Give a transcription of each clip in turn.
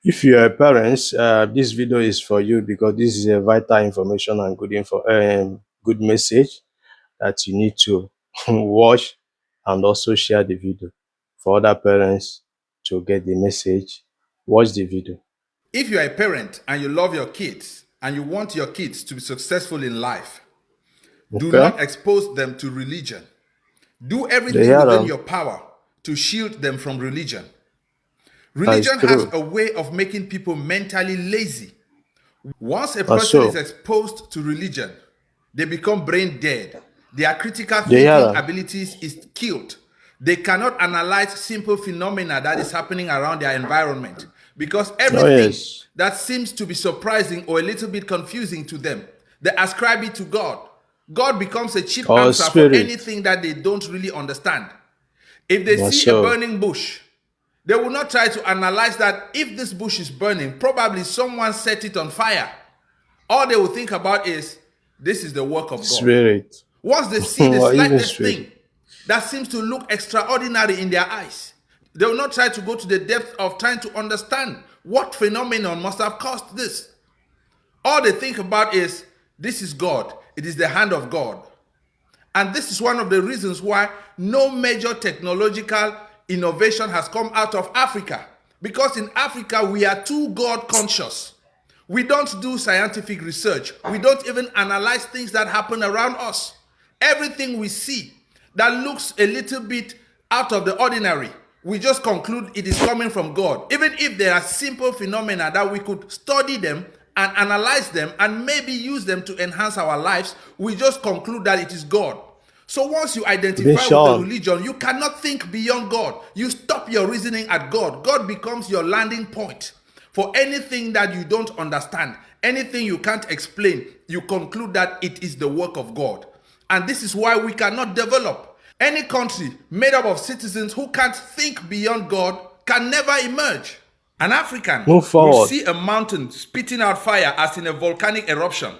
If you are parents, this video is for you because this is a vital information and good message that you need to watch and also share the video for other parents to get the message. Watch the video. If you are a parent and you love your kids and you want your kids to be successful in life, do Okay? not expose them to religion. Do They everything hear within them. your power to shield them from religion. That is Religion has true. a way of making people mentally lazy. Once a And person is so exposed to religion, they become brain dead. Their critical they hear thinking them. abilities is killed. They cannot analyze simple phenomena that is happening around their environment because Oh everything yes. that seems to be surprising or a little bit confusing to them, they ascribe it to God. God becomes a cheap Our answer for spirit. anything that they don't really understand. If they And see a so burning bush, they will not try to analyze that if this bush is burning, probably someone set it on fire. All they will think about is, this is the work of God. spirit. Once they see the Or even slightest spirit. thing that seems to look extraordinary in their eyes, they will not try to go to the depth of trying to understand what phenomenon must have caused this. All they think about is, this is God. It is the hand of God. And this is one of the reasons why no major technological innovation has come out of Africa. Because in Africa, we are too God conscious. We don't do scientific research. We don't even analyze things that happen around us. Everything we see that looks a little bit out of the ordinary, we just conclude it is coming from God. Even if there are simple phenomena that we could study them and analyze them and maybe use them to enhance our lives, we just conclude that it is God. So once you Being identify with a shown. religion, you cannot think beyond God. You stop your reasoning at God. God becomes your landing point. For anything that you don't understand, anything you can't explain, you conclude that it is the work of God. And this is why we cannot develop. Any country made up of citizens who can't think beyond God can never emerge. An African Move will forward. see a mountain spitting out fire as in a volcanic eruption.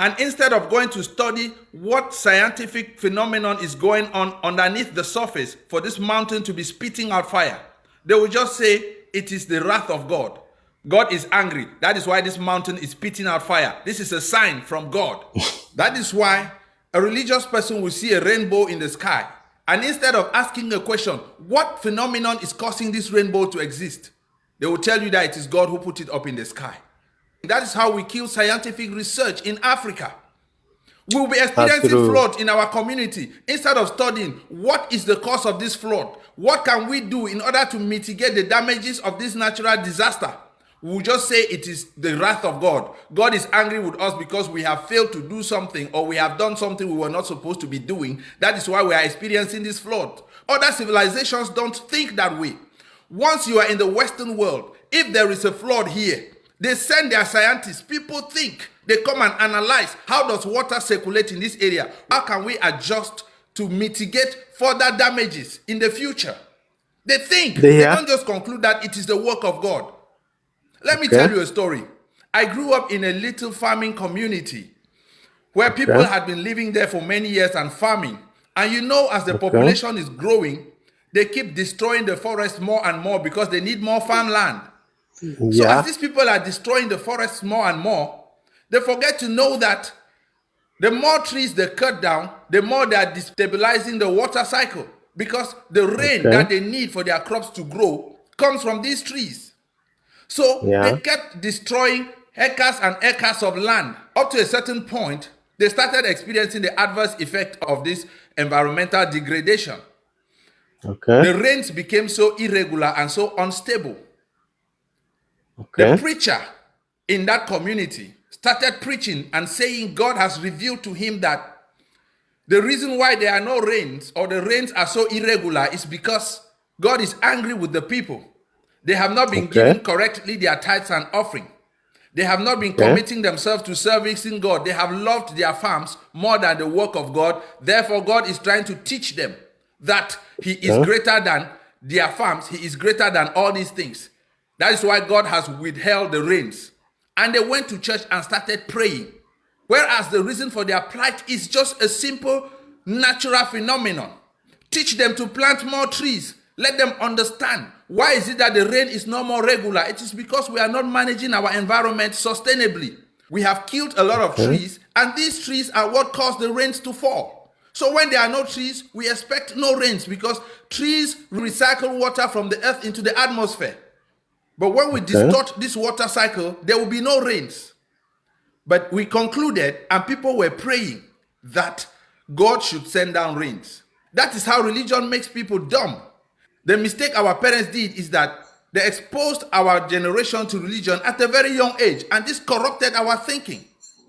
And instead of going to study what scientific phenomenon is going on underneath the surface for this mountain to be spitting out fire, they will just say it is the wrath of God. God is angry. That is why this mountain is spitting out fire. This is a sign from God. That is why a religious person will see a rainbow in the sky. And instead of asking a question, what phenomenon is causing this rainbow to exist? They will tell you that it is God who put it up in the sky. That is how we kill scientific research in Africa. We will be That's experiencing true. flood in our community. Instead of studying what is the cause of this flood, what can we do in order to mitigate the damages of this natural disaster, we will just say it is the wrath of God. God is angry with us because we have failed to do something or we have done something we were not supposed to be doing. That is why we are experiencing this flood. Other civilizations don't think that way. Once you are in the Western world, if there is a flood here, they send their scientists. People think. They come and analyze how does water circulate in this area. How can we adjust to mitigate further damages in the future? They think. They They hear. don't just conclude that it is the work of God. Let me tell Okay. you a story. I grew up in a little farming community where people Okay. had been living there for many years and farming. And you know, as the Okay. population is growing, they keep destroying the forest more and more because they need more farmland. So as Yeah. these people are destroying the forests more and more, they forget to know that the more trees they cut down, the more they are destabilizing the water cycle because the rain Okay. that they need for their crops to grow comes from these trees. So they Yeah. kept destroying acres and acres of land. Up to a certain point, they started experiencing the adverse effect of this environmental degradation. Okay. The rains became so irregular and so unstable. The Okay. preacher in that community started preaching and saying God has revealed to him that the reason why there are no rains or the rains are so irregular is because God is angry with the people. They have not been Okay. giving correctly their tithes and offering. They have not been Okay. committing themselves to servicing God. They have loved their farms more than the work of God. Therefore, God is trying to teach them that He is Okay. greater than their farms. He is greater than all these things. That is why God has withheld the rains. And they went to church and started praying. Whereas the reason for their plight is just a simple natural phenomenon. Teach them to plant more trees. Let them understand why is it that the rain is no more regular. It is because we are not managing our environment sustainably. We have killed a lot of Okay. trees, and these trees are what cause the rains to fall. So when there are no trees, we expect no rains because trees recycle water from the earth into the atmosphere. But when we Okay. distort this water cycle, there will be no rains. But we concluded, and people were praying that God should send down rains. That is how religion makes people dumb. The mistake our parents did is that they exposed our generation to religion at a very young age, and this corrupted our thinking.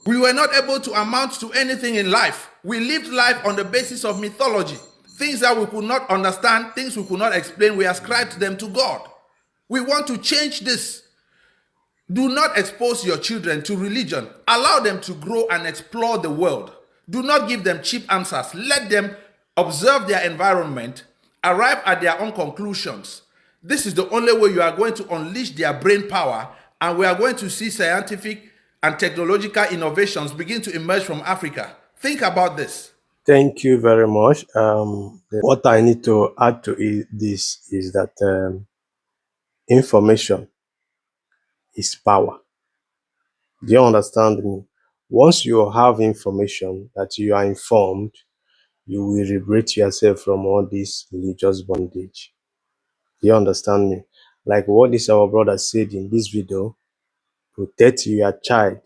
We were not able to amount to anything in life. We lived life on the basis of mythology. Things that we could not understand, things we could not explain, we ascribed them to God. We want to change this. Do not expose your children to religion. Allow them to grow and explore the world. Do not give them cheap answers. Let them observe their environment, arrive at their own conclusions. This is the only way you are going to unleash their brain power, and we are going to see scientific and technological innovations begin to emerge from Africa. Think about this. Thank you very much. What I need to add to this is that information is power. Do you understand me? Once you have information that you are informed, you will liberate yourself from all this religious bondage. Do you understand me? Like what this our brother said in this video, protect your child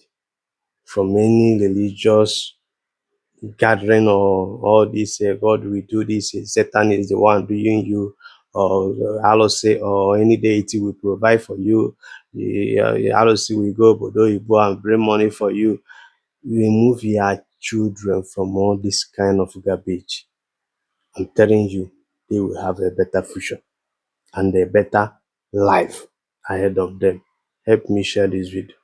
from any religious gathering or all this God will do this, Satan is the one doing you, or Allah say, or any deity will provide for you. Allah say will go Bodo Ibo and bring money for you. Remove your children from all this kind of garbage. I'm telling you, they will have a better future and a better life ahead of them. Help me share this video.